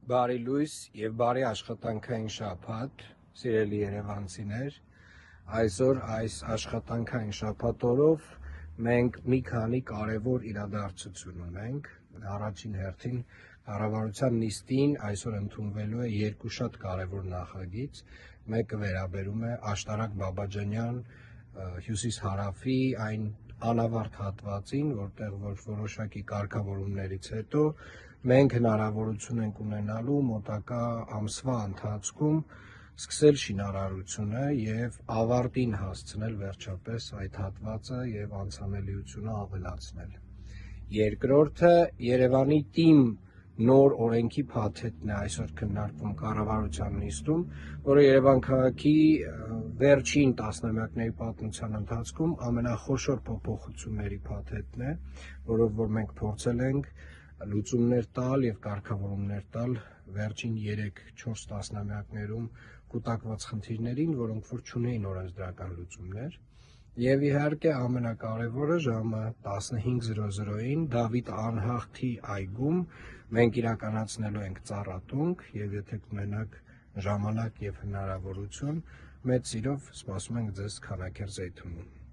Բարի լույս և բարի աշխատանքային շաբաթ, սիրելի երևանցիներ, այսօր այս աշխատանքային շաբաթօրով մենք մի քանի կարևոր իրադարձություն ունենք, առաջին հերթին կառավարության նիստին այսօր ընդունվելու է երկու շատ կարևոր նախագիծ, մեկը վերաբերում է Աշտարակ Բաբաջանյան հյուսիս-հարավի այն անավարտ հատվածին, որտեղ որոշակի կարգավորումներից հետո մենք հնարավորություն ենք ունենալու մոտակա ամսվա ընթացքում սկսել շինարարությունը և ավարտին հասցնել վերջապես այդ հատվածը և անցանելիությունը ավելացնել։ Երկրորդը Երևանի ՏԻՄ նոր օրենքի փաթեթն է այսօր քննարկվում կառավարության նիստում, որը Երևան քաղաքի վերջին տասնամյակների պատմության ընթացքում ամենախոշոր փոփոխությունների փաթեթն է, որով որ մենք փորձել ենք լուծումներ տալ և կարգավորումներ տալ վերջին 3-4 տասնամյակներում կուտակված խնդիրներին, որոնք որ չունեին օրենսդրական լուծումներ։ Եվ իհարկե ամենակարևորը ժամը 15:00-ին Դավիթ Անհախտի այգում մենք իրականացնելու ենք ծառատունք և եթե կունենաք ժամանակ և հնարավորություն, մեծ սիրով սպասում ենք ձեզ Քանաքեռ Զեյթունում։